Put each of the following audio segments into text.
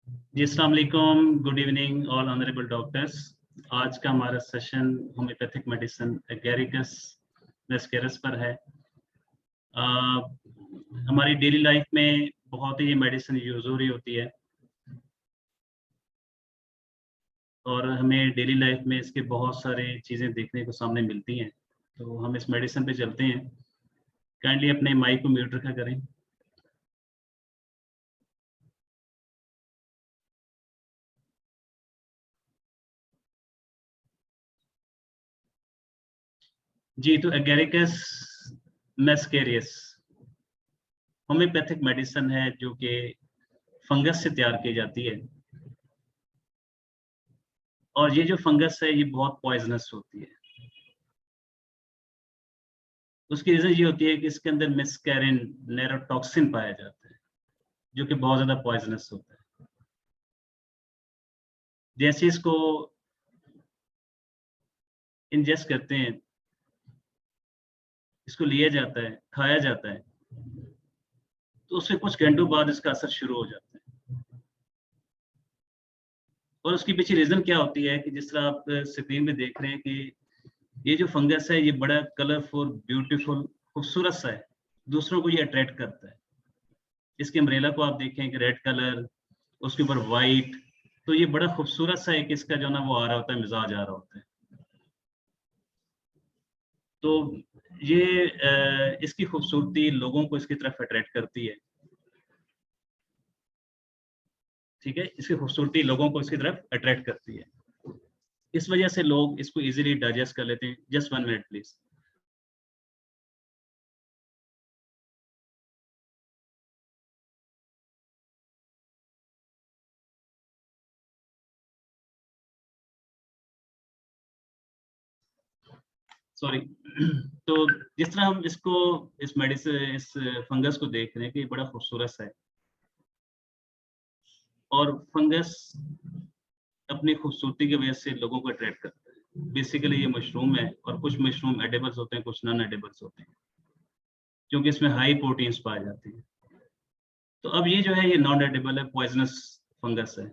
जी अस्सलाम वालेकुम, good evening all honourable doctors. आज का हमारा सेशन होम्योपैथिक मेडिसिन एगेरिकस वेस्केरस पर है। हमारी डेली लाइफ में बहुत ही ये मेडिसिन यूज हो रही होती है और हमें डेली लाइफ में इसके बहुत सारे चीज़ें देखने को सामने मिलती हैं। तो हम इस मेडिसिन पे चलते हैं। काइंडली अपने माइक को म्यूट रखा करें। जी, तो एगेरिकस मेस्केरियस होम्योपैथिक मेडिसिन है जो कि फंगस से तैयार की जाती है। और ये जो फंगस है ये बहुत पॉइजनस होती है। उसकी रीजन ये होती है कि इसके अंदर मिस्कैरिन नेरोटॉक्सिन पाया जाता है जो कि बहुत ज्यादा पॉइजनस होता है। जैसे इसको इंजेस्ट करते हैं, इसको लिया जाता है, खाया जाता है, तो उससे कुछ घंटों बाद इसका असर शुरू हो जाता है। और उसकी पीछे रीजन क्या होती है कि जिस तरह आप स्क्रीन में देख रहे हैं कि ये जो फंगस है ये बड़ा कलरफुल, ब्यूटीफुल, खूबसूरत सा है। दूसरों को ये अट्रैक्ट करता है। इसके अम्ब्रेला को आप देखें कि रेड कलर, उसके ऊपर वाइट, तो ये बड़ा खूबसूरत सा एक इसका जो ना वो आ रहा होता है, मिजाज आ रहा होता है। तो ये इसकी खूबसूरती लोगों को इसकी तरफ अट्रैक्ट करती है। ठीक है, इसकी खूबसूरती लोगों को इसकी तरफ अट्रैक्ट करती है। इस वजह से लोग इसको इजीली डाइजेस्ट कर लेते हैं। Just 1 minute please. सॉरी। तो जिस तरह हम इसको, इस मेडिसिन, इस फंगस को देख रहे हैं कि बड़ा खूबसूरत सा है। और फंगस अपनी खूबसूरती की वजह से लोगों को अट्रैक्ट करता है। बेसिकली ये मशरूम है और कुछ मशरूम एडिबल्स होते हैं, कुछ नॉन एडिबल्स होते हैं, क्योंकि इसमें हाई प्रोटीन्स पाए जाते हैं। तो अब ये जो है ये नॉन एडिबल है, पॉइजनस फंगस है।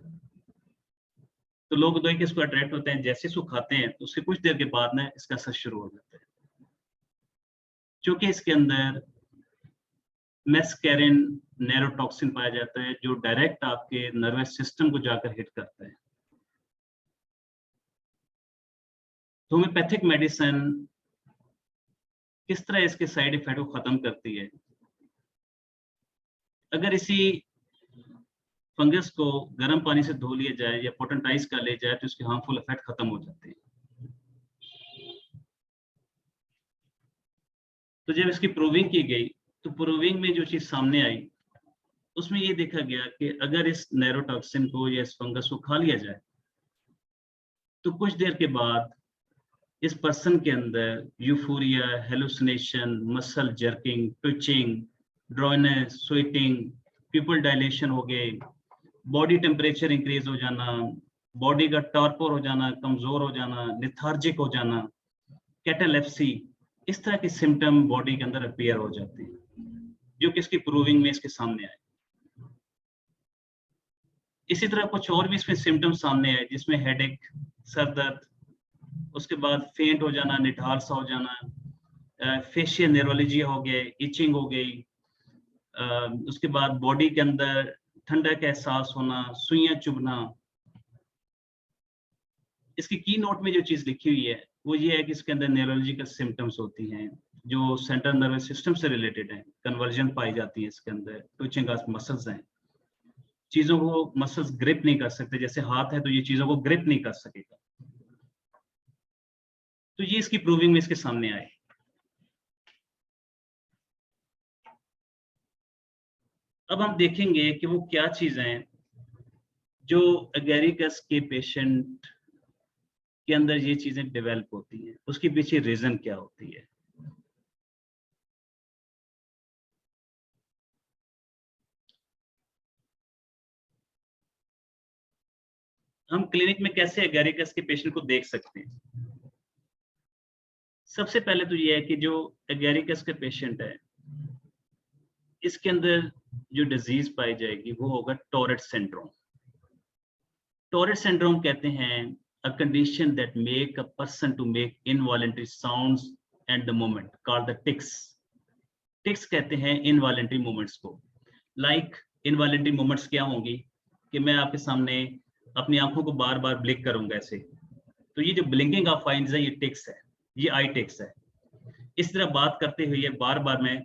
तो लोग तो इसको अट्रैक्ट होते हैं, जैसे इसको खाते हैं तो उसके कुछ देर के बाद ना इसका असर शुरू हो जाता है, क्योंकि इसके अंदर मेस्कैरिन नेरोटॉक्सिन पाया जाता है जो डायरेक्ट आपके नर्वस सिस्टम को जाकर हिट करता है। तो होम्योपैथिक मेडिसिन किस तरह इसके साइड इफेक्ट को खत्म करती है? अगर इसी फंगस को गर्म पानी से धो लिया जाए या पोटेंटाइज कर लिया जाए तो इसके हार्मफुल इफेक्ट खत्म हो जाते हैं। तो जब इसकी प्रूविंग की गई तो प्रूविंग में जो चीज सामने आई उसमें ये देखा गया कि अगर इस नेरोटॉक्सिन को या इस फंगस को खा लिया जाए तो कुछ देर के बाद इस पर्सन के अंदर euphoria, hallucination, muscle jerking, twitching, dryness, sweating, pupil dilation हो गए, बॉडी टेम्परेचर इंक्रीज हो जाना, बॉडी का टॉर्पोर हो जाना, कमजोर हो जाना, लिथार्जिक हो जाना, कैटालेप्सी, इस तरह के सिम्टम बॉडी के अंदर अपीयर हो जाते हैं, जो कि इसकी प्रूविंग में इसके सामने आए। इसी तरह कुछ और भी इसमें सिम्टम सामने आए जिसमें हेडेक, सर दर्द, उसके बाद फेंट हो जाना, निठार सा हो जाना, फेशियल न्यूरोलॉजी हो गए, इचिंग हो गई, उसके बाद बॉडी के अंदर ठंडा का एहसास होना, सुइयां चुभना। इसकी की नोट में जो चीज लिखी हुई है वो ये है कि इसके अंदर न्यूरोलॉजिकल सिम्टम्स होती हैं जो सेंट्रल नर्वस सिस्टम से रिलेटेड हैं। कन्वर्जन पाई जाती है इसके अंदर, ट्विचिंग ऑफ मसल्स हैं, चीजों को मसल्स ग्रिप नहीं कर सकते, जैसे हाथ है तो ये चीजों को ग्रिप नहीं कर सकेगा। तो ये इसकी प्रूविंग में इसके सामने आए। अब हम देखेंगे कि वो क्या चीजें हैं जो एगेरिकस के पेशेंट के अंदर ये चीजें डेवलप होती हैं, उसके पीछे रीजन क्या होती है। हम क्लिनिक में कैसे एगेरिकस के पेशेंट को देख सकते हैं? सबसे पहले तो ये है कि जो एगेरिकस के पेशेंट है इसके अंदर जो डिजीज पाई जाएगी वो होगा टोरेट सिंड्रोम। टॉरेट सिंड्रोम कहते हैं a condition that make a person to make involuntary sounds and the movement called the tics. Tics कहते हैं involuntary movements को. Like involuntary movements क्या होंगी कि मैं आपके सामने अपनी आंखों को बार बार ब्लिंक करूंगा ऐसे, तो ये जो ब्लिंकिंग ऑफ आईज है ये टिक्स है, ये आई टिक्स है. इस तरह बात करते हुए बार बार मैं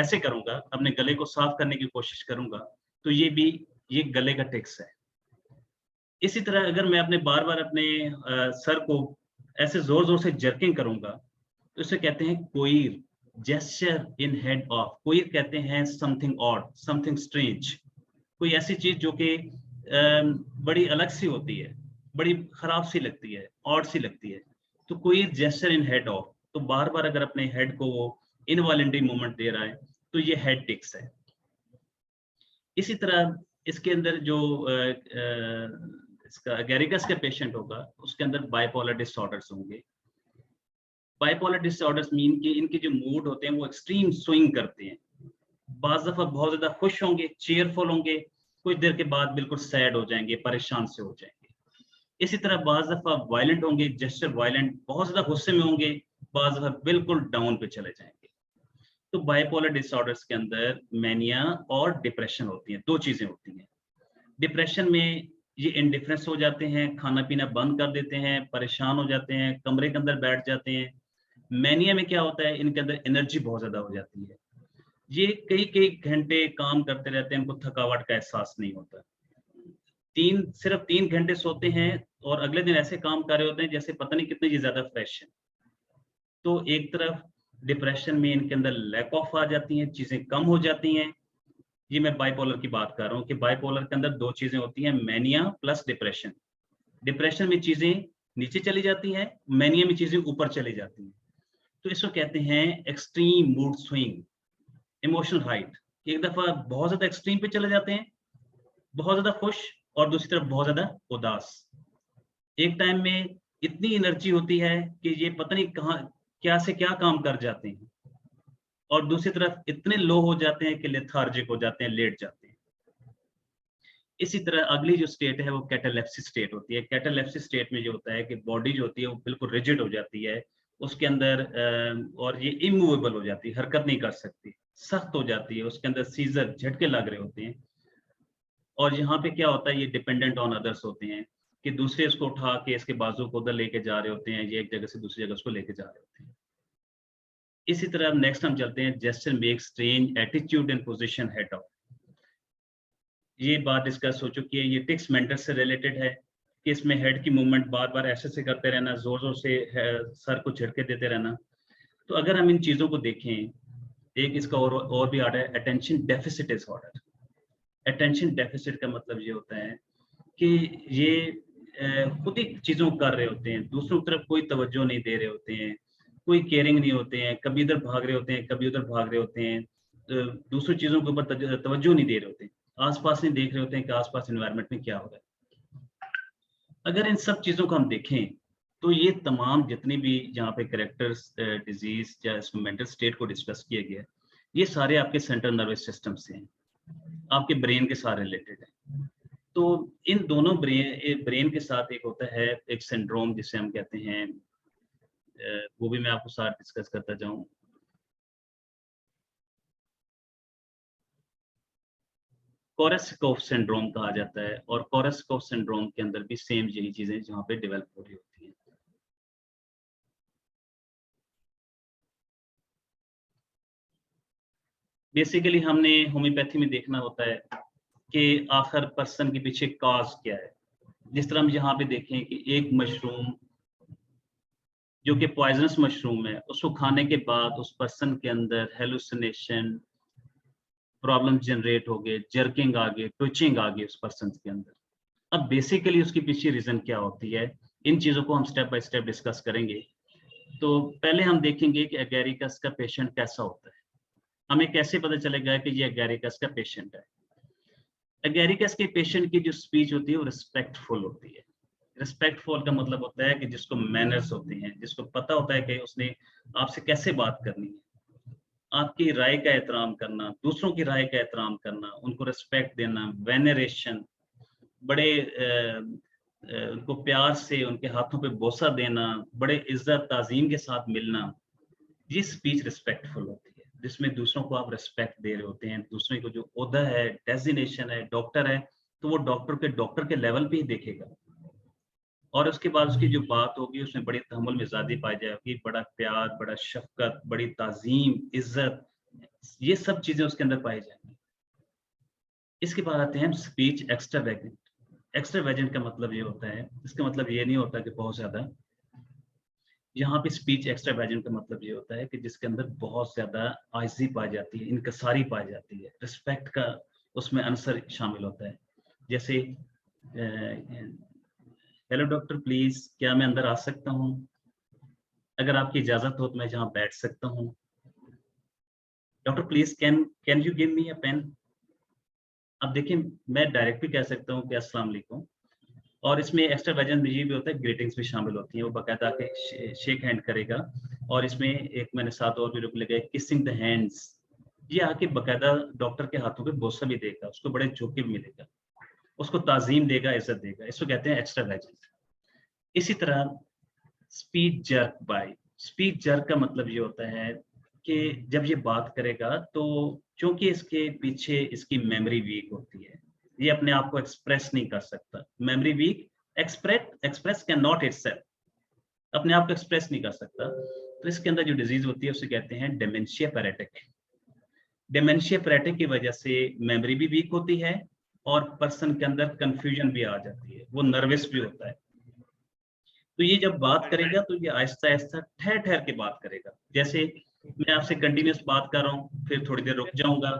ऐसे करूंगा, अपने गले को साफ करने की कोशिश करूंगा, तो ये गले का टिक्स है. इसी तरह अगर मैं अपने बार बार अपने सर को ऐसे जोर जोर से जर्किंग करूंगा, तो इसे कहते हैं कोईर, जेस्चर इन हेड ऑफ. कोईर कहते हैं समथिंग ऑड, समथिंग स्ट्रेंज, कोई ऐसी चीज जो कि बड़ी अलग सी होती है, बड़ी खराब सी लगती है, ऑड सी लगती है. तो कोईर जेस्चर इन हेड ऑफ, तो बार बार अगर अपने हेड को वो इनवॉलंटरी मूवमेंट दे रहा है तो ये हेड टिक्स है. इसी तरह इसके अंदर जो इसका एगेरिकस का पेशेंट होगा उसके अंदर बाइपोलर डिसऑर्डर्स होंगे. बाइपोलर डिसऑर्डर्स मीन कि इनके जो मूड होते हैं वो एक्सट्रीम स्विंग करते हैं. बाज़ दफा बहुत ज्यादा खुश होंगे, चेयरफुल होंगे, कुछ देर के बाद बिल्कुल सैड हो जाएंगे, परेशान से हो जाएंगे. इसी तरह बाज़ दफा वायलेंट होंगे, जेस्चर वायलेंट, बहुत ज्यादा गुस्से में होंगे, बाज़ दफा बिल्कुल डाउन पे चले जाएंगे. तो बाइपोलर डिसऑर्डर्स के अंदर मैनिया और डिप्रेशन होती हैं, दो चीजें होती हैं. डिप्रेशन में ये इंडिफरेंस हो जाते हैं, खाना पीना बंद कर देते हैं, परेशान हो जाते हैं, कमरे के अंदर बैठ जाते हैं. मैनिया में क्या होता है, इनके अंदर एनर्जी बहुत ज्यादा हो जाती है, ये कई कई घंटे काम करते रहते हैं, उनको थकावट का एहसास नहीं होता. सिर्फ 3 घंटे सोते हैं और अगले दिन ऐसे काम कर रहे होते हैं जैसे पता नहीं कितने ज्यादा फ्रेश है. तो एक तरफ डिप्रेशन में इनके अंदर लैक ऑफ आ जाती हैं, चीजें कम हो जाती हैं. ये मैं बाइपोलर की बात कर रहा हूँ कि बाइपोलर के अंदर दो चीजें होती हैं, मैनिया प्लस डिप्रेशन. डिप्रेशन में चीजें नीचे चली जाती हैं, मैनिया में चीजें ऊपर चली जाती हैं. तो इसको कहते हैं extreme mood swing, emotional height. एक दफा बहुत ज्यादा एक्सट्रीम पे चले जाते हैं, बहुत ज्यादा खुश, और दूसरी तरफ बहुत ज्यादा उदास. एक टाइम में इतनी एनर्जी होती है कि ये पता नहीं कहाँ क्या से क्या काम कर जाते हैं, और दूसरी तरफ इतने लो हो जाते हैं कि लेथार्जिक हो जाते हैं, लेट जाते हैं. इसी तरह अगली जो स्टेट है वो कैटालेप्सिस स्टेट होती है. कैटालेप्सिस स्टेट में जो होता है कि बॉडी जो होती है वो बिल्कुल रिजिड हो जाती है, उसके अंदर और ये इमूवेबल हो जाती है, हरकत नहीं कर सकती, सख्त हो जाती है, उसके अंदर सीजर, झटके लग रहे होते हैं. और यहाँ पे क्या होता है, ये डिपेंडेंट ऑन अदर्स होते हैं कि दूसरे इसको उठा के इसके बाजू को उधर लेके जा रहे होते हैं, ये एक जगह से दूसरी जगह उसको लेके जा रहे होते हैं. इसी तरह नेक्स्ट हम चलते हैं, gesture make strange attitude and position head of. ये बात डिस्कस हो चुकी है, ये टिक्स मेंटर से रिलेटेड है कि इसमें हेड की मूवमेंट बार बार ऐसे से करते रहना, जोर जोर से सर को झटके देते रहना. तो अगर हम इन चीजों को देखें, एक इसका और भी आता है attention deficit disorder. Attention deficit का मतलब ये होता है कि ये खुद ही चीजों को कर रहे होते हैं, दूसरों की तरफ कोई तवज्जो नहीं दे रहे होते हैं, कोई केयरिंग नहीं होते हैं, कभी इधर भाग रहे होते हैं, कभी उधर भाग रहे होते हैं, तो दूसरी चीजों के ऊपर तवज्जो नहीं दे रहे होते हैं, आसपास नहीं देख रहे होते हैं कि आसपास एनवायरनमेंट में क्या हो रहा है. अगर इन सब चीजों को हम देखें तो ये तमाम जितनी भी यहाँ पे कैरेक्टर्स, डिजीज या मेंटल स्टेट को डिस्कस किया गया, ये सारे आपके सेंट्रल नर्वस सिस्टम से हैं, आपके ब्रेन के साथ रिलेटेड है. तो इन दोनों ब्रेन के साथ एक होता है एक सिंड्रोम जिसे हम कहते हैं, वो भी मैं आपको साथ डिस्कस करता जाऊं. कोरेसकोफ सिंड्रोम कहा जाता है, और कोरेसकोफ सिंड्रोम के अंदर भी सेम यही चीजें जहाँ पे डेवलप हो रही होती हैं. बेसिकली हमने होम्योपैथी में देखना होता है कि आखिर पर्सन के पीछे काज क्या है. जिस तरह हम यहाँ पे देखें कि एक मशरूम जो कि पॉइजनस मशरूम है, उसको खाने के बाद उस पर्सन के अंदर हेलुसिनेशन, प्रॉब्लम जनरेट हो गए, जर्किंग आ गए, ट्विचिंग आ गई उस पर्सन के अंदर. अब बेसिकली उसके पीछे रीजन क्या होती है, इन चीजों को हम स्टेप बाय स्टेप डिस्कस करेंगे. तो पहले हम देखेंगे कि एगेरिकस का पेशेंट कैसा होता है, हमें कैसे पता चलेगा कि ये एगेरिकस का पेशेंट है. एगेरिकस के पेशेंट की जो स्पीच होती है वो रिस्पेक्टफुल होती है. रिस्पेक्टफुल का मतलब होता है कि जिसको मैनर्स होते हैं, जिसको पता होता है कि उसने आपसे कैसे बात करनी है, आपकी राय का एहतराम करना, दूसरों की राय का एहतराम करना, उनको रिस्पेक्ट देना, वेनरेशन, बड़े उनको प्यार से उनके हाथों पे बोसा देना, बड़े इज्जत ताजीम के साथ मिलना, ये स्पीच रिस्पेक्टफुल होती है, जिसमें दूसरों को आप रिस्पेक्ट दे रहे होते हैं। दूसरे को जो ओहदा है, डेजिग्नेशन है, डॉक्टर है, तो वो डॉक्टर के लेवल पे ही देखेगा। और उसके बाद उसकी जो बात होगी उसमें बड़ी तहम्मुल मिजाजी पाई जाएगी, बड़ा प्यार, बड़ा शफकत, बड़ी ताजीम, इज्जत, ये सब चीजें उसके अंदर पाई जाएंगी। इसके बाद आते हैं हम स्पीच एक्स्ट्रावेगेंट। एक्स्ट्रावेगेंट का मतलब ये होता है, इसका मतलब ये नहीं होता कि बहुत ज्यादा, यहाँ पे स्पीच एक्स्ट्रावेगेंट का मतलब ये होता है कि जिसके अंदर बहुत ज्यादा आजिज़ी पाई जाती है, इनकसारी पाई जाती है, रिस्पेक्ट का उसमें आंसर शामिल होता है। जैसे हेलो डॉक्टर प्लीज, क्या मैं अंदर आ सकता हूँ? अगर आपकी इजाजत हो तो मैं जहाँ बैठ सकता हूँ। Doctor please can you give me a pen? अब देखिए, मैं डायरेक्ट भी कह सकता हूँ कि अस्सलाम वालेकुम, और इसमें एक्स्ट्रा वेजन ये भी होता है, ग्रीटिंग्स भी शामिल होती हैं। वो बाकायदा के शेक हैंड करेगा, और इसमें एक मैंने साथ और भी रुक लगे, किसिंग द हैंड्स, ये आके बाकायदा डॉक्टर के हाथों पे बोसा भी देगा, उसको बड़े झुके भी मिलेगा, उसको ताजीम देगा, इज्जत देगा। इसको कहते हैं एक्स्ट्रा वेजन। इसी तरह speech jerk by, speech jerk का मतलब ये होता है कि जब ये बात करेगा तो चूंकि इसके पीछे इसकी मेमोरी वीक होती है, ये अपने आप को एक्सप्रेस नहीं कर सकता। Memory weak, express can not itself, अपने आप को एक्सप्रेस नहीं कर सकता। तो इसके अंदर जो डिजीज होती है उसे कहते हैं डेमेंशिया पैरेटिक। डेमेंशिया पैरेटिक की वजह से मेमोरी भी वीक होती है, और पर्सन के अंदर कंफ्यूजन भी आ जाती है, वो नर्वस भी होता है। तो ये जब बात करेगा तो ये आहिस्ता आहिस्ता ठहर ठहर के बात करेगा। जैसे मैं आपसे कंटिन्यूस बात कर रहा हूँ, फिर थोड़ी देर रुक जाऊंगा,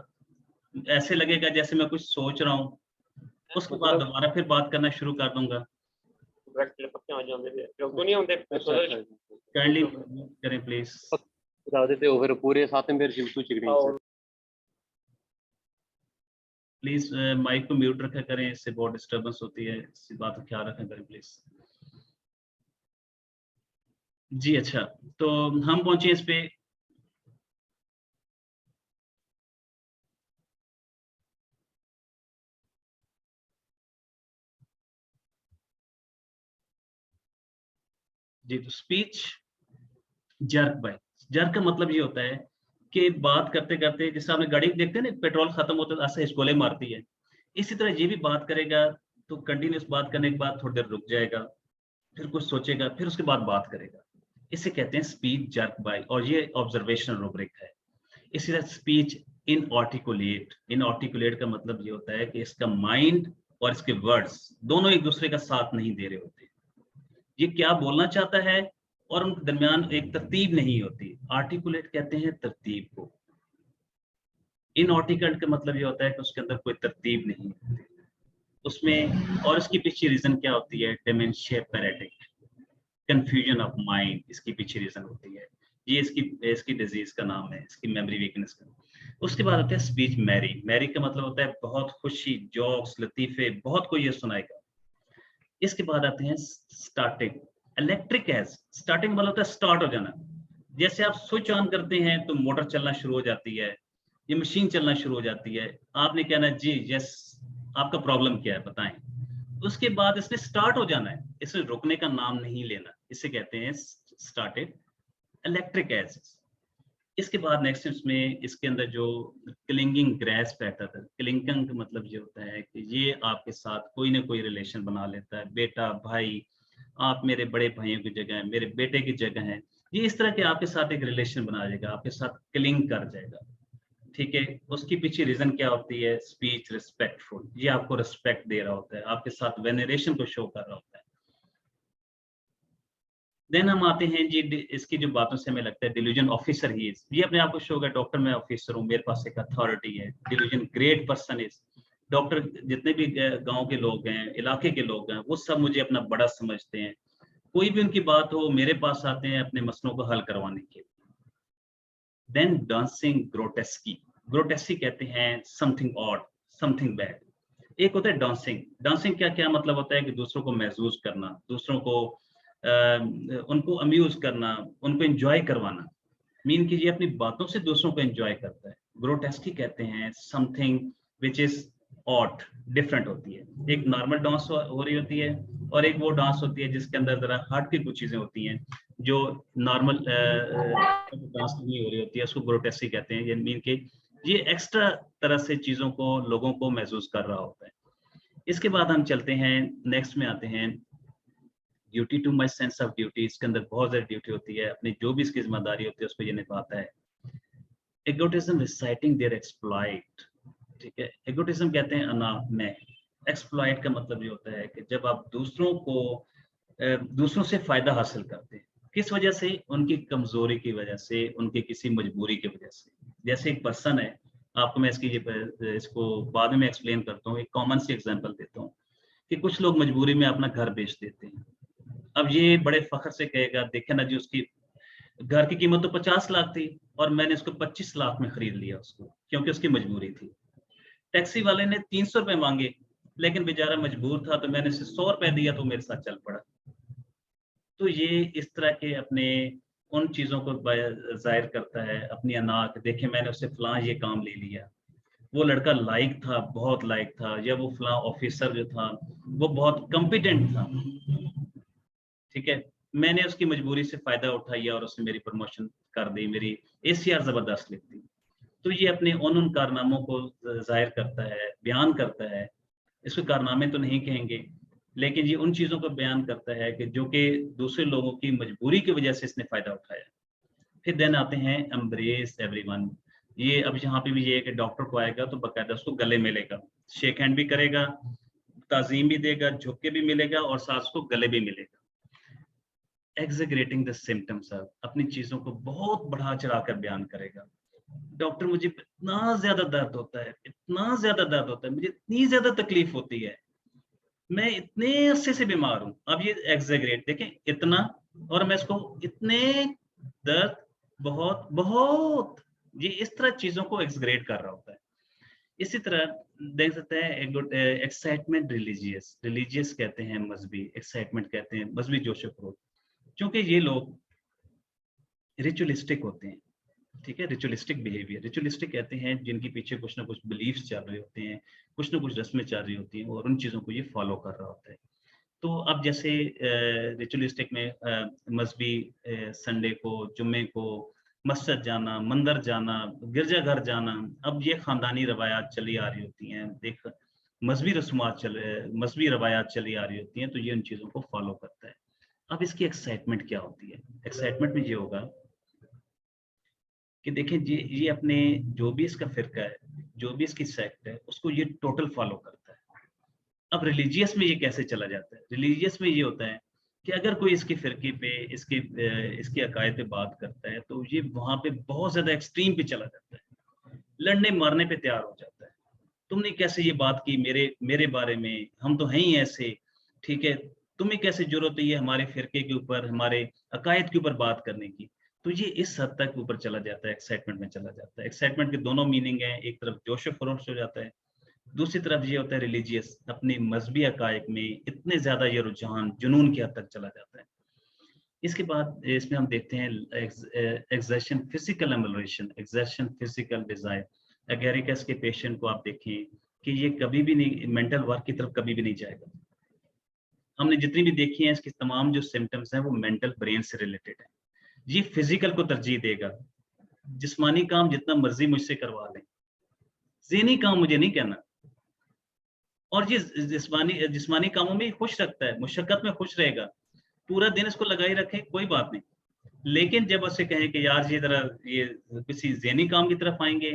ऐसे लगेगा जैसे मैं कुछ सोच रहा हूँ, उसके बाद दोबारा फिर बात करना शुरू कर दूंगा। काइंडली करें प्लीज। प्लीज माइक को म्यूट रखा करें, इससे बहुत डिस्टर्बेंस होती है, इसी बात का ख्याल रखा करें प्लीज। जी अच्छा, तो हम पहुंचे इस पे जी। तो स्पीच जर्क बाय, जर्क का मतलब ये होता है कि बात करते करते, जैसे आपने गाड़ी देखते हैं ना, पेट्रोल खत्म होता है ऐसे हिचकोले मारती है, इसी तरह ये भी बात करेगा। तो कंटिन्यूस बात करने के बाद थोड़ी देर रुक जाएगा, फिर कुछ सोचेगा, फिर उसके बाद बात करेगा। इसे कहते हैं स्पीच जर्क बाय, और ये ऑब्जर्वेशनल रूब्रिक है। इसी तरह स्पीच इनआर्टिकुलेट, इनआर्टिकुलेट का मतलब ये होता है कि इसका माइंड और इसके वर्ड्स दोनों एक दूसरे का साथ नहीं दे रहे होते, ये क्या बोलना चाहता है और उनके दरमियान एक तरतीब नहीं होती। आर्टिकुलेट कहते हैं तरतीब को, इनआर्टिकुलेट का मतलब ये होता है कि उसके अंदर कोई तरतीब नहीं होती उसमें। और इसकी पीछे रीजन क्या होती है? Dementia pyretic, confusion of mind, इसकी पीछे रीजन होती है। ये इसकी डिजीज का नाम है, इसकी मेमोरी वीकनेस का। उसके बाद आता है स्पीच मैरी। मैरी का मतलब होता है बहुत खुशी, जोक्स, लतीफे, बहुत कोई ये सुनाएगा। इसके बाद आते हैं स्टार्टिंग। इलेक्ट्रिक एज, स्टार्टिंग मतलब होता है स्टार्ट हो जाना। जैसे आप स्विच ऑन करते हैं तो मोटर चलना शुरू हो जाती है, ये मशीन चलना शुरू हो जाती है। आपने कहना जी यस, आपका प्रॉब्लम क्या है बताएं। उसके बाद इसने स्टार्ट हो जाना है, इसे रुकने का नाम नहीं लेना, इसे कहते हैं स्टार्टेड इलेक्ट्रिक एज। इसके बाद नेक्स्ट इसमें, इसके अंदर जो क्लिंगिंग ग्रेस्प रहता था, क्लिंगिंग का मतलब ये होता है कि ये आपके साथ कोई ना कोई रिलेशन बना लेता है, बेटा भाई, आप मेरे बड़े भाइयों की जगह है, मेरे बेटे की जगह है, ये इस तरह के आपके साथ एक रिलेशन बना जाएगा, आपके साथ क्लिंग कर जाएगा। ठीक है, उसकी पीछे रीजन क्या होती है? स्पीच रिस्पेक्टफुल, ये आपको रिस्पेक्ट दे रहा होता है, आपके साथ वेनरेशन को शो कर रहा होता है। देन हम आते हैं जी, इसकी जो बातों से हमें लगता है डिल्यूजन ऑफिसर ही इज, ये अपने आप को शो कर, डॉक्टर मैं ऑफिसर हूँ, मेरे पास एक अथॉरिटी है। Delusion great person is, doctor जितने भी गांव के लोग हैं, इलाके के लोग हैं, वो सब मुझे अपना बड़ा समझते हैं, कोई भी उनकी बात हो मेरे पास आते हैं अपने मसलों को हल करवाने के लिए। देन डांसिंग ग्रोटेस्की, ग्रोटेस्की कहते हैं समथिंग ऑड, समथिंग बैड। एक होता है डांसिंग। डांसिंग क्या क्या मतलब होता है कि दूसरों को महसूस करना, दूसरों को उनको अम्यूज करना, उनको एंजॉय करवाना, मीन कि ये अपनी बातों से दूसरों को एंजॉय करता है। ग्रोटेस्की कहते हैं something which is odd different होती है। एक नॉर्मल डांस हो रही होती है और एक वो डांस होती है जिसके अंदर जरा हार्ट की कुछ चीजें होती हैं जो नॉर्मल डांस नहीं हो रही होती है, उसको ग्रोटेस्की कहते हैं। ये मीन के ये एक्स्ट्रा तरह से चीजों को लोगों को महसूस कर रहा होता है। इसके बाद हम चलते हैं, नेक्स्ट में आते हैं duty to my sense of duty. इसके अंदर बहुत ज्यादा ड्यूटी होती है, अपनी जो भी इसकी जिम्मेदारी होती है उसको ये निभाता है। एगोटिज्म रिसाइटिंग देयर एक्सप्लॉइट, ठीक है। एगोटिज्म कहते हैं अना मैं, एक्सप्लॉइट का मतलब ये होता है कि जब आप दूसरों को दूसरों से फायदा हासिल करते हैं, किस वजह से? उनकी कमजोरी की वजह से, उनकी किसी मजबूरी की वजह से। जैसे एक पर्सन है, आपको मैं इसको बाद में एक्सप्लेन करता हूँ, एक कॉमन सी एग्जांपल देता हूँ कि कुछ लोग मजबूरी में अपना घर बेच देते हैं। अब ये बड़े फख्र से कहेगा, देखे ना जी, उसकी घर की कीमत तो 50 लाख थी और मैंने उसको 25 लाख में खरीद लिया उसको, क्योंकि उसकी मजबूरी थी। टैक्सी वाले ने 300 रुपए मांगे, लेकिन बेचारा मजबूर था तो मैंने उसे 100 रुपए दिया तो मेरे साथ चल पड़ा। तो ये इस तरह के अपने उन चीजों को जाहिर करता है, अपनी अना के, देखे मैंने उससे फलां ये काम ले लिया, वो लड़का लायक था, बहुत लायक था, या वो फलां ऑफिसर जो था वो बहुत कॉम्पिटेंट था, ठीक है, मैंने उसकी मजबूरी से फायदा उठाया और उसने मेरी प्रमोशन कर दी, मेरी एसीआर जबरदस्त लिख दी। तो ये अपने उन कारनामों को जाहिर करता है, बयान करता है। इसको कारनामे तो नहीं कहेंगे, लेकिन ये उन चीजों को बयान करता है कि जो कि दूसरे लोगों की मजबूरी की वजह से इसने फायदा उठाया। फिर देन आते हैं एम्ब्रेस एवरीवन। ये अब यहाँ पे भी ये है कि डॉक्टर को आएगा तो बाकायदा उसको गले मिलेगा, शेक हैंड भी करेगा, ताजीम भी देगा, झुक के भी मिलेगा और साथ उसको गले भी मिलेगा। एग्जेगरेटिंग द सिम्टम्स, अपनी चीजों को बहुत बढ़ा चढ़ाकर बयान करेगा। डॉक्टर मुझे इतना ज्यादा दर्द होता है, इतना ज्यादा दर्द होता है, मुझे इतनी ज्यादा तकलीफ होती है, मैं इतने अरसे से बीमार हूं। अब ये एग्जेगरेट देखें, इतना, और मैं इसको इतने दर्द, बहुत बहुत, ये इस तरह चीजों को एग्जेगरेट कर रहा होता है। इसी तरह देख सकते हैं एक्साइटमेंट रिलीजियस, रिलीजियस कहते हैं मजहबी, एक्साइटमेंट कहते हैं मजहबी जोश खरोश, क्योंकि ये लोग रिचुअलिस्टिक होते हैं, ठीक है। रिचुअलिस्टिक बिहेवियर, रिचुअलिस्टिक कहते हैं जिनके पीछे कुछ ना कुछ बिलीफ्स चल रहे होते हैं, कुछ ना कुछ रस्में चल रही होती हैं और उन चीज़ों को ये फॉलो कर रहा होता है। तो अब जैसे रिचुअलिस्टिक में मजहबी संडे को, जुम्मे को मस्जिद जाना, मंदिर जाना, गिरजाघर जाना, अब ये खानदानी रवायात चली आ रही होती हैं, देख मजहबी रस्मात मजहबी रवायात चली आ रही होती हैं, तो ये उन चीज़ों को फॉलो करता है। अब इसकी एक्साइटमेंट क्या होती है? एक्साइटमेंट में ये होगा कि देखें ये अपने जो भी इसका फिरका है, जो भी इसकी सेक्ट है, उसको ये टोटल फॉलो करता है। अब रिलीजियस में ये कैसे चला जाता है? रिलीजियस में ये होता है कि अगर कोई इसके फिरके पे, इसके अकायद पे बात करता है तो ये वहां पे बहुत ज्यादा एक्सट्रीम पे चला जाता है, लड़ने मारने पे तैयार हो जाता है। तुमने कैसे ये बात की मेरे बारे में, हम तो हैं ही ऐसे, ठीक है, तुम्हें कैसे जरूरत है ये हमारे फिरके के ऊपर, हमारे अकायद के ऊपर बात करने की? तो ये इस हद तक ऊपर चला जाता है, एक्साइटमेंट में चला जाता है। एक्साइटमेंट के दोनों मीनिंग है, एक तरफ जोश खरोश हो जाता है, दूसरी तरफ ये होता है रिलीजियस, अपनी मजहबी अकायद में इतने ज्यादा ये रुझान जुनून की हद तक चला जाता है। इसके बाद इसमें हम देखते हैं exertion physical amelioration, exertion physical desire. एगेरिकस के पेशेंट को आप देखें कि ये कभी भी नहीं मेंटल वर्क की तरफ कभी भी नहीं जाएगा। हमने जितनी भी देखी है इसकी तमाम जो सिम्टम्स हैं वो मेंटल ब्रेन से रिलेटेड है। ये फिजिकल को तरजीह देगा, जिस्मानी काम जितना मर्जी मुझसे करवा लें, ज़हनी काम मुझे नहीं कहना। और ये जिस्मानी कामों में खुश रखता है, मुशक्कत में खुश रहेगा, पूरा दिन इसको लगाए रखें कोई बात नहीं, लेकिन जब उससे कहें कि यार ये किसी ज़हनी काम की तरफ आएंगे,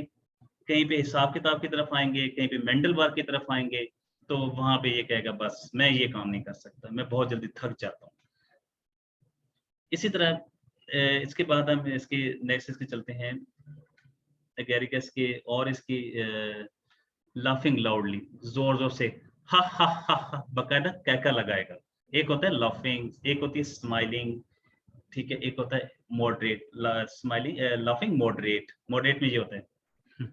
कहीं पे हिसाब किताब की तरफ आएंगे, कहीं पे मेंटल वर्क की तरफ आएंगे, तो वहां पे ये कहेगा बस मैं ये काम नहीं कर सकता, मैं बहुत जल्दी थक जाता हूँ। इसी तरह इसके बाद हम इसके नेक्स्ट इसके चलते हैं एगेरिकस के, और इसकी लाफिंग लाउडली, जोर जोर से हा हा हा हा बकायदा कैका लगाएगा। एक होता है लाफिंग, एक होती है स्माइलिंग, ठीक है, एक होता है moderate smiling, laughing moderate, moderate में ये होता है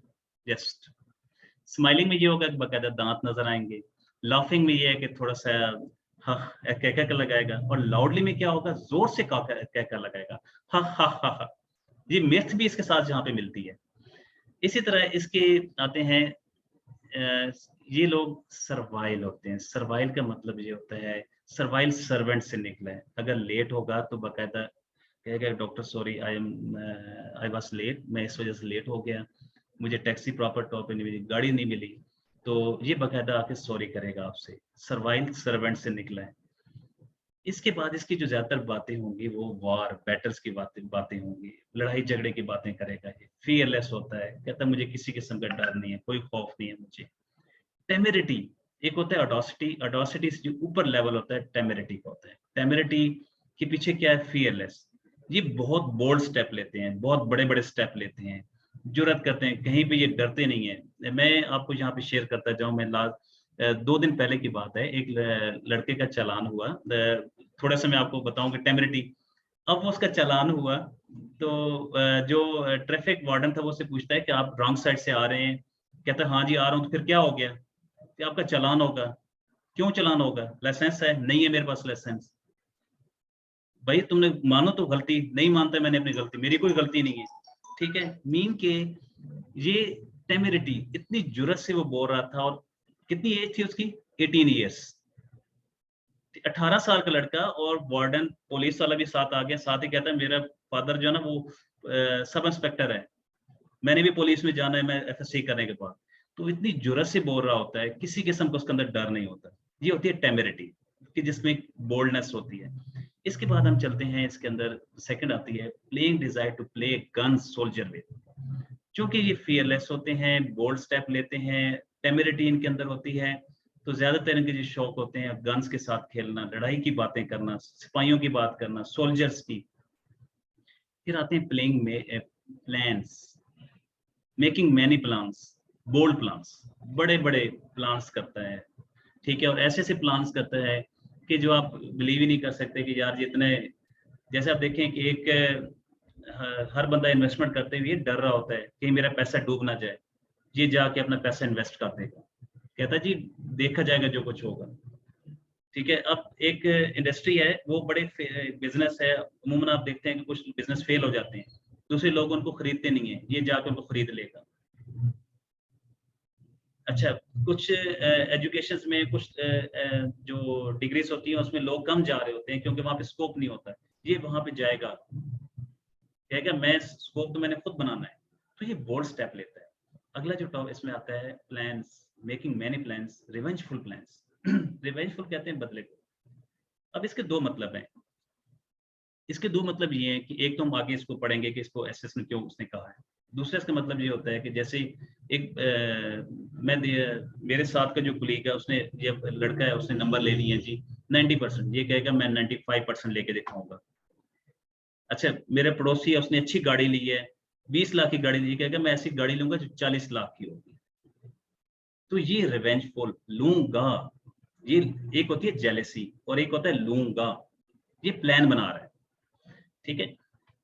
जस्ट, स्माइलिंग में ये होगा कि बकायदा दांत नजर आएंगे, लाफिंग में ये है कि थोड़ा सा हा कैका लगाएगा, और लाउडली में क्या होगा, जोर से कैका लगाएगा, हा हा हा हा। ये मिर्च भी इसके साथ जहाँ पे मिलती है। इसी तरह इसके आते हैं ये लोग सर्वाइल होते हैं। सर्वाइल का मतलब ये होता है, सर्वाइल सर्वेंट से निकला है। अगर लेट होगा तो बाकायदा कहेगा doctor sorry I was late, मैं इस वजह से लेट हो गया, मुझे टैक्सी प्रॉपर टॉप पे नहीं मिली, गाड़ी नहीं मिली, तो ये बाकायदा आके सॉरी करेगा आपसे। सर्वाइल सर्वेंट से निकला है। इसके बाद इसकी जो ज्यादातर बातें होंगी वो वॉर बैटल्स की बातें बातें होंगी, लड़ाई झगड़े की बातें करेगा। ये फियरलेस होता है, कहता है मुझे किसी किस्म का डर नहीं है, कोई खौफ नहीं है मुझे। टेमेरिटी, एक होता है ऑडोसिटी, ऑडोसिटी से जो ऊपर लेवल होता है टेमेरिटी का होता है। टेमेरिटी के पीछे क्या है? फियरलेस। ये बहुत बोल्ड स्टेप लेते हैं, बहुत बड़े बड़े स्टेप लेते हैं, जुर्रत करते हैं, कहीं पे ये डरते नहीं है। मैं आपको यहाँ पे शेयर करता जाऊँ, मैं लास्ट 2 दिन पहले की बात है, एक लड़के का चालान हुआ। थोड़ा सा मैं आपको बताऊं कि टेमेरिटी, अब वो उसका चालान हुआ तो जो ट्रैफिक वार्डन था वो उससे पूछता है कि आप रॉन्ग साइड से आ रहे हैं, कहता है हाँ जी आ रहा हूँ। तो फिर क्या हो गया कि आपका चालान होगा। क्यों चालान होगा? लाइसेंस है? नहीं है मेरे पास लाइसेंस। भाई तुमने मानो तो गलती, नहीं मानता मैंने अपनी गलती, मेरी कोई गलती नहीं है। ठीक है, मीन के ये टेमेरिटी, इतनी जुर्रत से वो बोल रहा था। और कितनी एज थी उसकी? 18 ईयर्स। 18 साल का लड़का, और वार्डन पुलिस वाला भी साथ आ गया। साथ ही कहता है मेरा फादर जो है ना वो सब इंस्पेक्टर है, मैंने भी पुलिस में जाना है, मैं एफएससी करने के बाद। तो इतनी जुर्रत से बोल रहा होता है, किसी किस्म का उसके अंदर डर नहीं होता। ये होती है टेमेरिटी, कि जिसमें बोल्डनेस होती है। इसके बाद हम चलते हैं, इसके अंदर सेकंड आती है playing desire to play gun soldier with. चूंकि ये फियरलेस होते हैं, बोल्ड स्टेप लेते हैं, टेमेरिटी इनके अंदर होती है, तो ज्यादातर इनके जो शौक होते हैं गन्स के साथ खेलना, लड़ाई की बातें करना, सिपाहियों की बात करना, सोल्जर्स की। फिर आते हैं प्लेइंग में plans, making many plans, bold plans, बड़े बड़े प्लान्स करता है। ठीक है, और ऐसे ऐसे प्लान्स करता है कि जो आप बिलीव ही नहीं कर सकते कि यार जितने, जैसे आप देखें कि एक हर बंदा इन्वेस्टमेंट करते हुए डर रहा होता है कि मेरा पैसा डूब ना जाए, ये जाके अपना पैसा इन्वेस्ट कर देगा, कहता है जी देखा जाएगा जो कुछ होगा। ठीक है, अब एक इंडस्ट्री है, वो बड़े बिजनेस है, अमूमन आप देखते हैं कि कुछ बिजनेस फेल हो जाते हैं, दूसरे लोग उनको खरीदते नहीं है, ये जाकर उनको खरीद लेगा। अच्छा, कुछ एजुकेशन में कुछ जो डिग्रीज होती हैं उसमें लोग कम जा रहे होते हैं क्योंकि वहां पे स्कोप नहीं होता, ये वहां पे जाएगा, कहेगा मैं स्कोप तो मैंने खुद बनाना है। तो ये बोल्ड स्टेप लेता है। अगला जो टॉप इसमें आता है plans, making many plans, revengeful plans. Revengeful कहते हैं बदले को। अब इसके दो मतलब हैं। इसके दो मतलब ये हैं कि एक तो हम आगे इसको पढ़ेंगे कि इसको एसएस में क्यों उसने कहा है। दूसरा इसका मतलब ये होता है कि जैसे एक मेरे साथ का जो कुलीग है, उसने, ये लड़का है, उसने नंबर ले लिया जी 90%, ये कहेगा मैं 95% लेके दिखाऊंगा। अच्छा, मेरे पड़ोसी है, उसने अच्छी गाड़ी ली है, 20 लाख की गाड़ी ली है, कहेगा मैं ऐसी गाड़ी लूंगा जो 40 लाख की होगी। तो ये रिवेंजफुल लूंगा, ये एक होती है जेलेसी और एक होता है लूंगा, ये प्लान बना रहा है। ठीक है,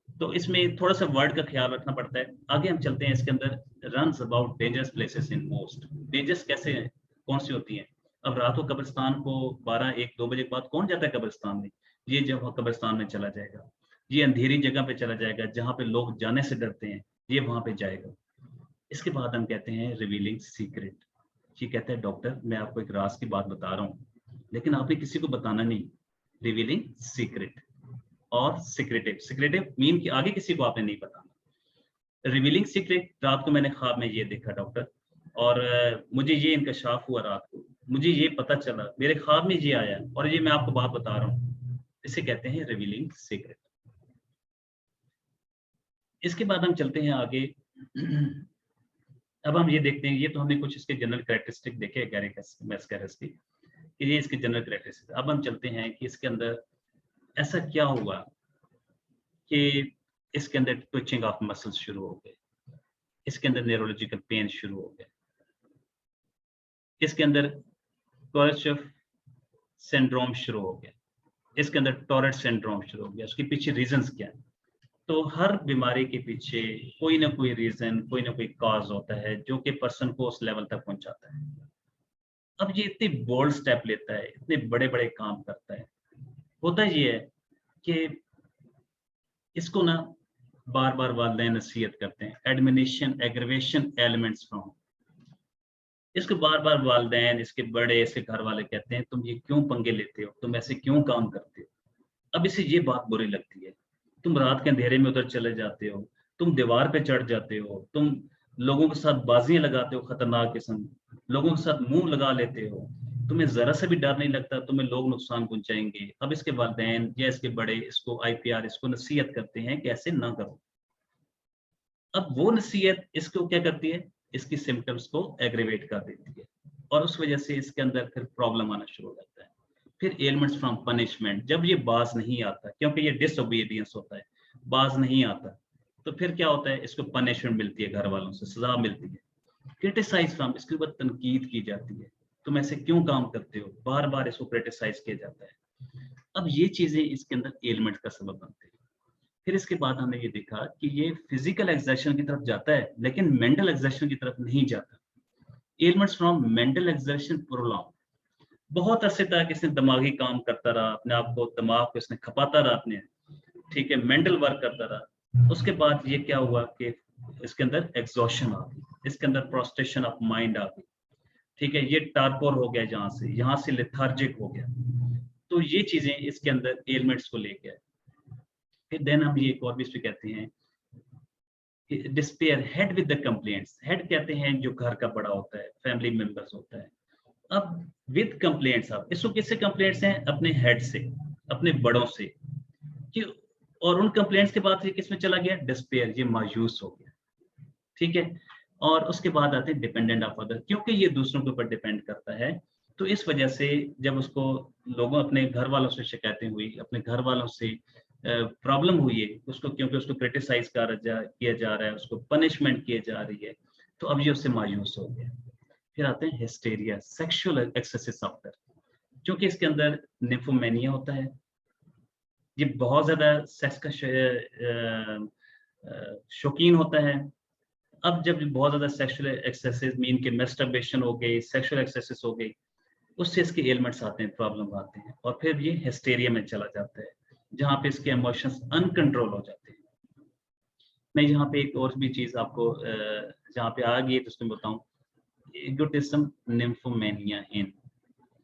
तो इसमें थोड़ा सा वर्ड का ख्याल रखना पड़ता है। आगे हम चलते हैं, इसके अंदर runs about dangerous places in most. Dangerous कैसे हैं, कौन सी होती हैं? अब रात को कब्रिस्तान को 12-1-2 बजे के बाद कौन जाता है कब्रिस्तान में? ये जब कब्रिस्तान में चला जाएगा, ये अंधेरी जगह पे चला जाएगा जहां पे लोग जाने से डरते हैं, ये वहां पे जाएगा। इसके बाद हम कहते हैं रिवीलिंग सीक्रेट। ये कहता है डॉक्टर मैं आपको एक राज की बात बता रहा हूँ, लेकिन आपने किसी को बताना नहीं। रिवीलिंग सीक्रेट और सिक्रेटिव, सिक्रेटिव मीन कि आगे किसी को आपने नहीं बताना। रिवीलिंग सीक्रेट, रात को मैंने ख्वाब में ये देखा डॉक्टर, और मुझे ये इंकशाफ हुआ रात को, मुझे ये पता चला, मेरे ख्वाब में ये आया और ये मैं आपको बात बता रहा हूँ। इसे कहते हैं रिवीलिंग सीक्रेट। इसके बाद हम चलते हैं आगे। अब हम ये देखते हैं, ये तो हमने कुछ इसके जनरल कैरेक्टरिस्टिक देखे मैस्कैरस की, कि ये इसके जनरल कैरेक्टरिस्टिक। अब हम चलते हैं कि इसके अंदर ऐसा क्या हुआ कि इसके अंदर ट्विचिंग ऑफ मसल्स शुरू हो गए, इसके अंदर न्यूरोलॉजिकल पेन शुरू हो गए, इसके अंदर कोर्चफ सिंड्रोम शुरू हो गया, इसके अंदर टॉरेट सिंड्रोम शुरू हो गया। उसके पीछे रीजंस क्या है? तो हर बीमारी के पीछे कोई ना कोई रीजन, कोई ना कोई कॉज होता है जो कि पर्सन को उस लेवल तक पहुंचाता है। अब ये इतने बोल्ड स्टेप लेता है, इतने बड़े बड़े काम करता है। होता ये है कि इसको ना बार बार वालिदैन नसीहत करते हैं, एडमिनिशन एग्रीवेशन एलिमेंट्स फ्रॉम। इसको बार बार वालिदैन, इसके बड़े, इसके घर वाले कहते हैं तुम ये क्यों पंगे लेते हो, तुम ऐसे क्यों काम करते हो। अब इसे ये बात बुरी लगती है, तुम रात के अंधेरे में उधर चले जाते हो, तुम दीवार पे चढ़ जाते हो, तुम लोगों के साथ बाजियां लगाते हो खतरनाक किस्म, लोगों के साथ मुंह लगा लेते हो, तुम्हें जरा से भी डर नहीं लगता तुम्हें लोग नुकसान पहुंचाएंगे। अब इसके वालिदैन या इसके बड़े इसको आईपीआर इसको नसीहत करते हैं कि ऐसे ना करो। अब वो नसीहत इसको क्या करती है, इसकी सिम्टम्स को एग्रीवेट कर देती है और उस वजह से इसके अंदर फिर प्रॉब्लम आना शुरू हो जाता है। फिर एलिमेंट्स फ्रॉम पनिशमेंट, जब ये बाज नहीं आता क्योंकि ये डिसओबीडियंस होता है, बाज नहीं आता, तो फिर क्या होता है, इसको पनिशमेंट मिलती है, घर वालों से सजा मिलती है। क्रिटिसाइज फ्रॉम, इसके ऊपर तनकीद की जाती है, तुम ऐसे क्यों काम करते हो, बार बार इसको क्रिटिसाइज किया जाता है। अब ये चीजें इसके अंदर एलिमेंट का सबब बनते हैं। फिर इसके बाद हमने ये देखा कि ये फिजिकल एक्सर्शन की तरफ जाता है लेकिन मेंटल एक्सर्शन की तरफ नहीं जाता। Elements from mental exertion prolong, बहुत अरसे तक इसने दिमागी काम करता रहा, अपने आप को दिमाग को इसने खपाता रहा अपने, ठीक है, मेंटल वर्क करता रहा। उसके बाद ये क्या हुआ कि इसके अंदर एग्जॉशन आ गई, इसके अंदर प्रोस्ट्रेशन ऑफ माइंड आ गई, ठीक है, ये टारपोर हो गया, यहाँ से लेथार्जिक हो गया। तो ये चीजें इसके अंदर एलिमेंट्स को लेके आए। फिर देन हम ये एक और भी इसमें कहते हैं despair head with the complaints, head कहते हैं जो घर का बड़ा होता है, फैमिली मेंबर्स होता है। अब विद कंप्लेंट्स, आप इसको किससे कंप्लेंट्स हैं, अपने हेड से, अपने बड़ों से कि, और उन कंप्लेंट्स के बाद किस में चला गया, डिस्पेयर, ये मायूस हो गया, ठीक है। और उसके बाद आते हैं डिपेंडेंट ऑफ अदर, क्योंकि ये दूसरों के ऊपर डिपेंड करता है, तो इस वजह से जब उसको लोगों अपने घर वालों से शिकायतें हुई, अपने घर वालों से प्रॉब्लम हुई है उसको, क्योंकि उसको क्रिटिसाइज किया जा रहा है, उसको पनिशमेंट किए जा रही है, तो अब ये उससे मायूस हो गया। फिर आते हैं हिस्टेरिया, सेक्सुअल एक्सेसिव ऑफ, क्योंकि इसके अंदर निम्फोमेनिया होता है, ये बहुत ज्यादा सेक्स का शौकीन होता है। अब जब बहुत ज्यादा सेक्सुअल एक्सेसेस मीन के मैस्टरबेशन हो गई, सेक्सुअल एक्सेसेस हो गई, उससे इसके एलिमेंट्स आते हैं, प्रॉब्लम आते हैं, और फिर ये हिस्टेरिया में चला जाता है जहाँ पे इसके इमोशंस अनकंट्रोल हो जाते हैं। मैं यहाँ पे एक और भी चीज आपको जहाँ पे आ गई है तो उसमें बताऊं, इगोटिज्म निम्फोमेनिया इन,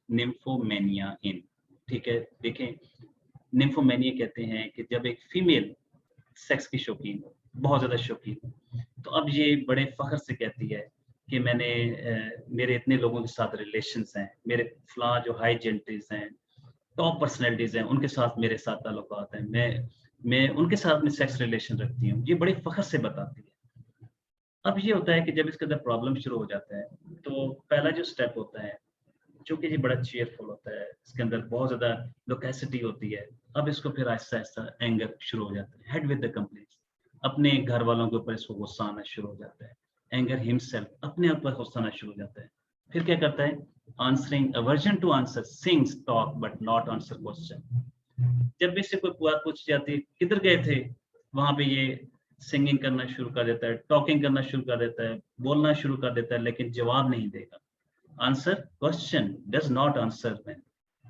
निम्फोमेनिया इन, ठीक है। देखें, निम्फोमेनिया कहते हैं कि जब एक फीमेल सेक्स की शौकीन हो, बहुत ज्यादा शौकीन हो, तो अब ये बड़े फख्र से कहती है कि मैंने मेरे इतने लोगों के साथ रिलेशंस हैं, मेरे फलां जो हाई जेंट्रीज हैं, टॉप पर्सनैलिटीज हैं, उनके साथ मेरे साथ ताल्लुकात हैं, मैं उनके साथ में सेक्स रिलेशन रखती हूँ, ये बड़े फख्र से बताती है। अब ये होता है कि जब इसके अंदर प्रॉब्लम शुरू हो जाता है, तो पहला जो स्टेप होता है, चूंकि ये बड़ा चेयरफुल होता है, इसके अंदर बहुत ज्यादा लोकेसिटी होती है, अब इसको फिर आहिस्ता आहिस्ता एंगर शुरू हो जाता है, हेड विद द कंप्लेंट्स, अपने घर वालों के ऊपर इसको गुस्सा आना शुरू हो जाता है, एंगर हिमसेल्फ, अपने ऊपर गुस्सा आना शुरू हो जाता है। फिर क्या करता है, answering, aversion to answer, sings talk but not answer question. जब भी इससे कोई बात पूछी जाती है किधर गए थे, वहां पे ये सिंगिंग करना शुरू कर देता है, टॉकिंग करना शुरू कर देता है, बोलना शुरू कर देता है, लेकिन जवाब नहीं देगा। Answer question, does not answer man.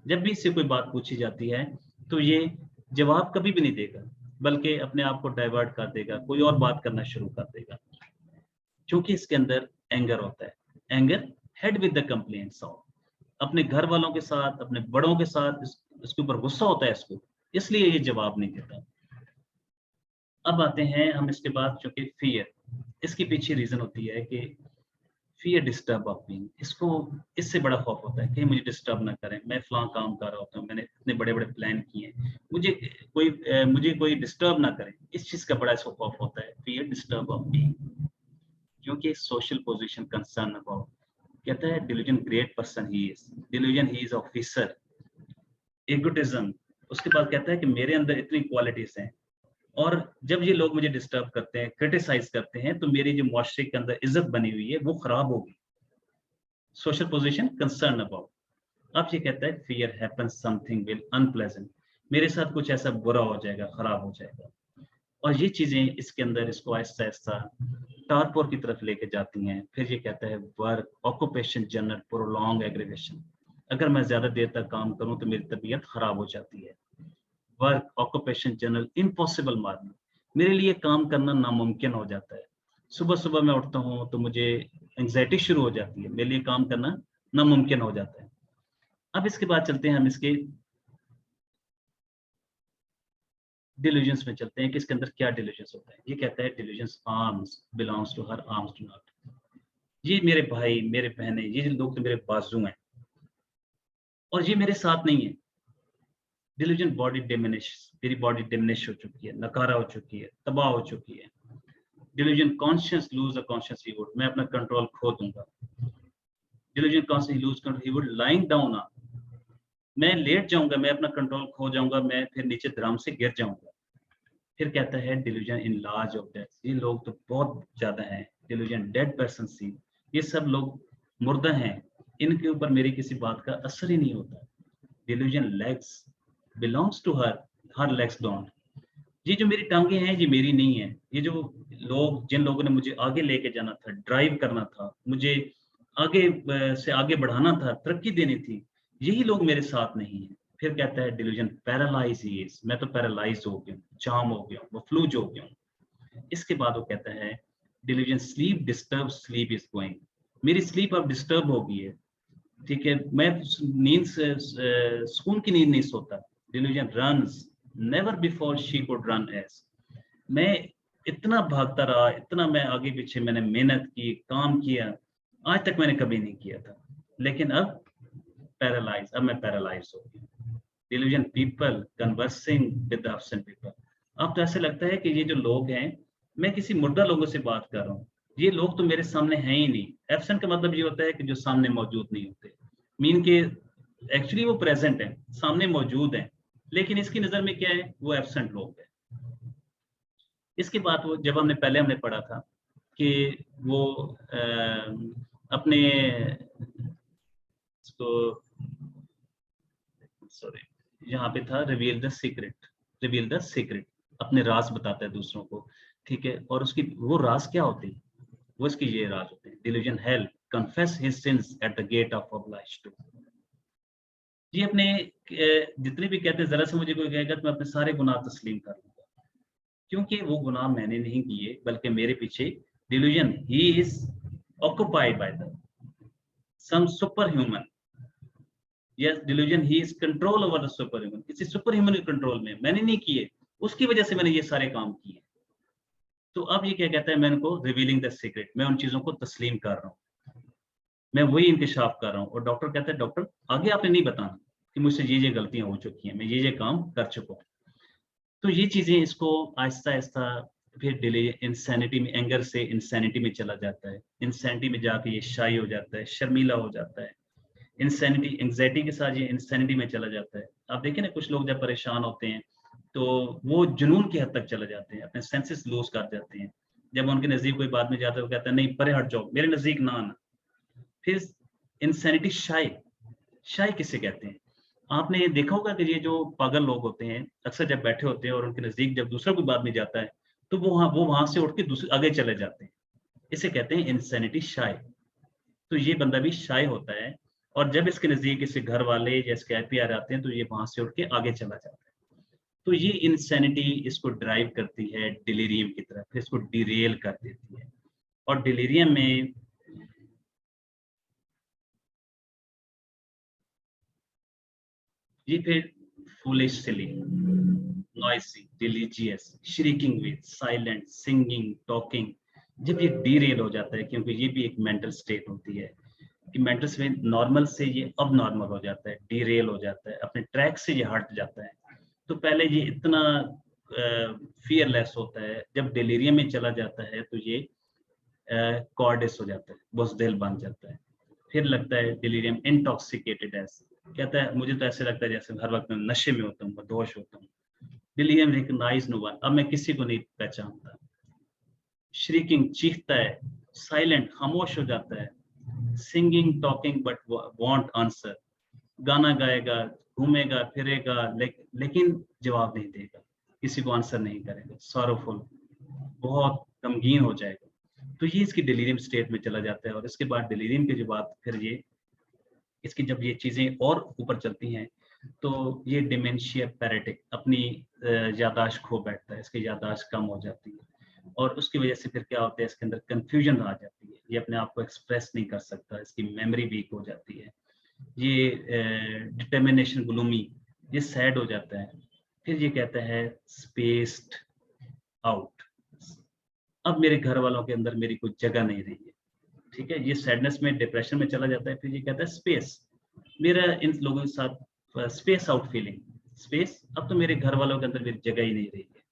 जब भी इससे कोई बात पूछी जाती है तो ये जवाब कभी भी नहीं देगा, बल्कि अपने आप को डाइवर्ट कर देगा, कोई और बात करना शुरू कर देगा, क्योंकि इसके अंदर एंगर होता है। Anger head with the complaints of, अपने घर वालों के साथ, अपने बड़ों के साथ इसके ऊपर गुस्सा होता है इसको, इसलिए ये जवाब नहीं देता। अब आते हैं हम इसके बाद, चूंकि फियर, इसके पीछे रीजन होती है कि फियर डिस्टर्ब ऑफ बीइंग, इसको इससे बड़ा खौफ होता है कि मुझे डिस्टर्ब ना करें, मैं फलां काम कर रहा होता हूँ, मैंने इतने बड़े बड़े प्लान किए हैं, मुझे कोई डिस्टर्ब ना करे, इस चीज का बड़ा इसको खौफ होता है, फियर डिस्टर्ब ऑफ बीइंग। क्योंकि सोशल पोजीशन कंसर्न अबाउट, कहता है delusion great person he is, delusion he is officer, egotism, उसके बाद कहता है कि मेरे अंदर इतनी क्वालिटीज हैं, और जब ये लोग मुझे डिस्टर्ब करते हैं, क्रिटिसाइज करते हैं, तो मेरी जो मुआशरे के अंदर इज्जत बनी हुई है वो खराब होगी। सोशल पोजीशन कंसर्न अबाउट, अब ये कहता है fear happens something will unpleasant, मेरे साथ कुछ ऐसा बुरा हो जाएगा, खराब हो जाएगा। और ये चीजें इसके अंदर इसको आहिस्ता आहिस्ता टारपोर की तरफ लेके जाती हैं। फिर ये कहता है work occupation general prolong aggravation, अगर मैं ज्यादा देर तक काम करूं तो मेरी तबीयत खराब हो जाती है। वर्क ऑक्यूपेशन जनरल इम्पॉसिबल मारना, मेरे लिए काम करना नामुमकिन हो जाता है। सुबह सुबह मैं उठता हूँ तो मुझे एंग्जाइटी शुरू हो जाती है, मेरे लिए काम करना नामुमकिन हो जाता है। अब इसके बाद चलते हैं हम इसके डिल्यूजन्स में चलते हैं कि इसके अंदर क्या डिल्यूजन्स होता है। ये कहता है delusions arms belongs to her, arms do not. ये मेरे भाई, मेरे बहनें, ये जो लोग तो मेरे बाजू हैं और ये मेरे साथ नहीं है। डिल्यूजन बॉडी डिमिनिश, मेरी बॉडी डिमिनिश हो चुकी है, नकारा हो चुकी है, तबाह हो चुकी है। Delusion conscious lose a conscious he would, मैं अपना कंट्रोल खो दूंगा। Delusion conscious lose control he would lying down, मैं लेट जाऊंगा, मैं अपना कंट्रोल खो जाऊंगा, मैं फिर नीचे धराम से गिर जाऊंगा। फिर कहता है delusion in large of death, ये लोग तो बहुत ज्यादा हैं। डिल्यूजन डेड पर्सन सी, ये सब लोग मुर्दा हैं, इनके ऊपर मेरी किसी बात का असर ही नहीं होता। Delusion legs belongs to her, her legs don't, ये जो मेरी टांगे हैं ये मेरी नहीं है। ये जो लोग, जिन लोगों ने मुझे आगे लेके जाना था, ड्राइव करना था, मुझे आगे से आगे बढ़ाना था, तरक्की देनी थी, यही लोग मेरे साथ नहीं है। फिर कहता है डिल्यूजन पैरालाइज ही इज, मैं तो पैरालाइज हो गया हूँ, जाम हो गया हूँ, वो फ्लूज हो गया हूँ। इसके बाद वो कहता है delusion sleep disturb, sleep is going, मेरी स्लीप अब डिस्टर्ब हो गई है। ठीक है, मैं नींद से सुकून की नींद नहीं सोता। Delusion runs never before she could run as, मैं इतना भागता रहा, इतना मैं आगे पीछे मैंने मेहनत की, काम किया, आज तक मैंने कभी नहीं किया था, लेकिन अब पैरालाइज, अब मैं पैरालाइज हो गया। Delusion people conversing with absent people, अब तो ऐसे लगता है कि ये जो लोग हैं, मैं किसी मुर्दा लोगों से बात कर रहा हूँ, ये लोग तो मेरे सामने हैं ही नहीं। एब्सेंट का मतलब ये होता है कि जो सामने मौजूद नहीं होते, मीन के एक्चुअली वो प्रेजेंट है, सामने मौजूद है, लेकिन इसकी नजर में क्या है, वो एब्सेंट लोग है। इसके बाद वो, जब हमने पढ़ा था कि वो अपने इसको, सॉरी, यहाँ पे था reveal the secret, reveal the secret, अपने राज बताता है दूसरों को। ठीक है, और उसकी वो राज क्या होते हैं, वो इसके ये राज होते हैं। Delusion help confess his sins at the gate of oblige to, ये अपने जितने भी कहते हैं, जरा से मुझे कोई कहेगा तो मैं अपने सारे गुनाह तस्लीम कर लूंगा, क्योंकि वो गुनाह मैंने नहीं किए, बल्कि मेरे पीछे delusion he is occupied by the some super human, yes delusion he is control over the super human, किसी सुपर ह्यूमन के कंट्रोल में, मैंने नहीं किए, उसकी वजह से मैंने ये सारे काम किए। तो अब ये क्या कहता है, मैं उनको रिवीलिंग द सीक्रेट, मैं उन चीजों को तस्लीम कर रहा हूँ, मैं वही इंकशाफ कर रहा हूँ। और डॉक्टर कहता है डॉक्टर आगे आपने नहीं बताना कि मुझसे ये गलतियां हो चुकी हैं, मैं ये काम कर चुका हूँ। तो ये चीजें इसको आहिस्ता आहिस्ता फिर डिले इंसैनिटी में, एंगर से इंसैनिटी में चला जाता है, इंसैनिटी में जाके ये शाई हो जाता है, शर्मीला हो जाता है, इंसैनिटी एंग्जाइटी के साथ ये इंसैनिटी में चला जाता है। आप देखिए ना, कुछ लोग जब परेशान होते हैं तो वो जुनून की हद तक चले जाते हैं, अपने सेंसेस लूज कर जाते हैं। जब उनके नजदीक कोई बाद में जाता है, वो कहता है नहीं परे हट जाओ, मेरे नजदीक ना आना। फिर इंसैनिटी शाई, शाई किसे कहते हैं, आपने ये देखा होगा कि ये जो पागल लोग होते हैं अक्सर जब बैठे होते हैं और उनके नजदीक जब दूसरा कोई बाद में जाता है, तो वो वहां से उठ के दूसरे आगे चले जाते हैं, इसे कहते हैं इंसैनिटी शाई। तो ये बंदा भी शाय होता है, और जब इसके नजदीक इसके घर वाले या इसके आईपीआर आते हैं तो ये वहां से उठ के आगे चला जाता है। तो ये इंसैनिटी इसको ड्राइव करती है डिलीरियम की तरफ, फिर इसको डिरेल कर देती है। और डिलीरियम में ये फिर foolish silly, noisy, religious, shrieking with, silent, singing, talking, जब ये डीरेल हो जाता है, क्योंकि ये भी एक मेंटल स्टेट होती है कि मेंटल स्टेट नॉर्मल से ये अब नॉर्मल हो जाता है, डीरेल हो जाता है, अपने ट्रैक से ये हट जाता है। तो पहले ये इतना फियरलेस होता है, जब डिलीरियम में चला जाता है तो ये कॉर्डिस हो जाता है, बुज़दिल बन जाता है। फिर लगता है डिलीरियम इंटॉक्सिकेटेड एस, कहता है मुझे तो ऐसे लगता है जैसे हर वक्त मैं नशे में होता हूँ, बदहोश होता हूँ। डिलीरियम रिकग्नाइज नो वन, अब मैं किसी को नहीं पहचानता। श्रीकिंग, चीखता है। साइलेंट, खामोश हो जाता है। Singing, talking but want answer, गाना गाएगा, घूमेगा फिरेगा, लेकिन जवाब नहीं देगा, किसी को आंसर नहीं करेगा। सॉरोफुल, बहुत गमगीन हो जाएगा। तो ये इसकी डिलीरियम स्टेट में चला जाता है। और इसके बाद डिलीरियम के जो बाद फिर ये इसकी जब ये चीजें और ऊपर चलती हैं तो ये डिमेंशिया पैरेटिक, अपनी यादाश्त खो बैठता है, इसकी यादाश्त कम हो जाती है। और उसकी वजह से फिर क्या होता है, इसके अंदर कंफ्यूजन आ जाती है, ये अपने आप को एक्सप्रेस नहीं कर सकता, इसकी मेमोरी वीक हो जाती है, ये डिटर्मिनेशन ग्लूमी, ये सैड हो जाता है, फिर ये कहता है स्पेस्ड आउट, अब मेरे घर वालों के अंदर मेरी कोई जगह नहीं रही है, ठीक है, ये सैडनेस में डिप्रेशन में चला जाता है। फिर ये कहता है स्पेस, मेरा इन लोगों के साथ स्पेस आउट फीलिंग, स्पेस, अब तो मेरे घर वालों के अंदर मेरी जगह ही नहीं रही है।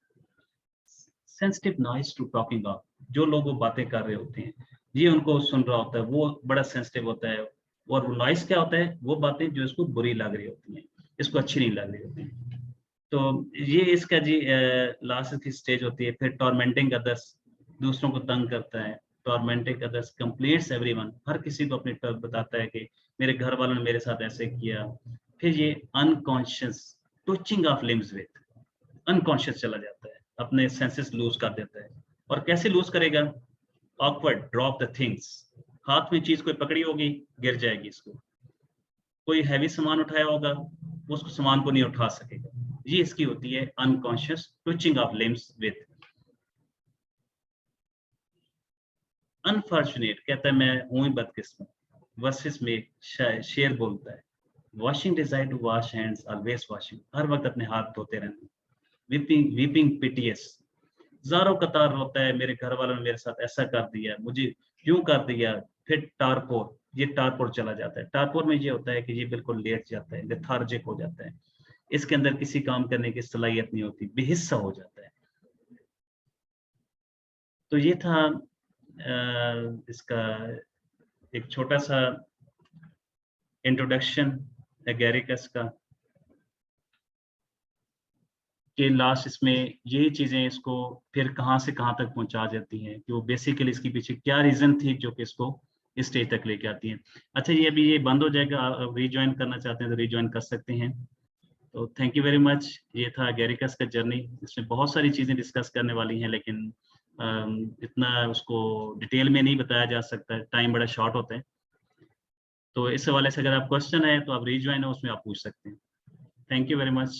Sensitive noise to talking up, जो लोग वो बातें कर रहे होते हैं, ये उनको सुन रहा होता है, वो बड़ा सेंसिटिव होता है, और नॉइज क्या होता है, वो बातें जो इसको बुरी लग रही होती हैं, इसको अच्छी नहीं लग रही होती। तो ये इसका जी लास्ट की स्टेज होती है। फिर टॉर्मेंटिंग अदर्स, दूसरों को तंग करता है, टॉर्मेंटिंग अदर्स कंप्लीट्स एवरीवन, हर किसी को अपनी तरफ बताता है कि मेरे घर वालों ने मेरे साथ ऐसे किया। फिर ये unconscious touching of limbs with, unconscious चला जाता है, अपने सेंसेस लूज कर देता है। और कैसे लूज करेगा, ऑकवर्ड ड्रॉप द थिंग्स, हाथ में चीज कोई पकड़ी होगी गिर जाएगी, इसको कोई हैवी सामान उठाया होगा उस सामान को नहीं उठा सकेगा, ये इसकी होती है unconscious twitching of limbs with. Unfortunate कहता है मैं हूं ही बदकिस्मत, वर्सेस में शेर बोलता है washing desire to wash hands always washing, हर वक्त अपने हाथ धोते रहना। वीपिंग वीपिंग पिटियस, जारो कतार रोता है मेरे घर वालों ने मेरे साथ ऐसा कर दिया, मुझे क्यों कर दिया। फिर टारपोर, ये टारपोर चला जाता है, टारपोर में ये होता है कि ये बिल्कुल लेट जाता है, लेथार्जिक हो जाता है, इसके अंदर किसी काम करने की सलाहियत नहीं होती, बेहिस्सा हो जाता है। तो ये था इसका एक छोटा सा इंट्रोडक्शन एगेरिकस का, कि लास्ट इसमें यही चीजें इसको फिर कहाँ से कहाँ तक पहुंचा जाती हैं, कि वो बेसिकली इसके पीछे क्या रीजन थी जो कि इसको इस स्टेज तक लेके आती हैं। अच्छा, ये अभी ये बंद हो जाएगा, रीज्वाइन करना चाहते हैं तो रीज्वाइन कर सकते हैं। तो थैंक यू वेरी मच। ये था एगेरिकस का जर्नी, इसमें बहुत सारी चीजें डिस्कस करने वाली हैं, लेकिन इतना उसको डिटेल में नहीं बताया जा सकता, टाइम बड़ा शॉर्ट होता है। तो इस हवाले से अगर आप क्वेश्चन है तो आप रीज्वाइन है उसमें आप पूछ सकते हैं। Thank you very much.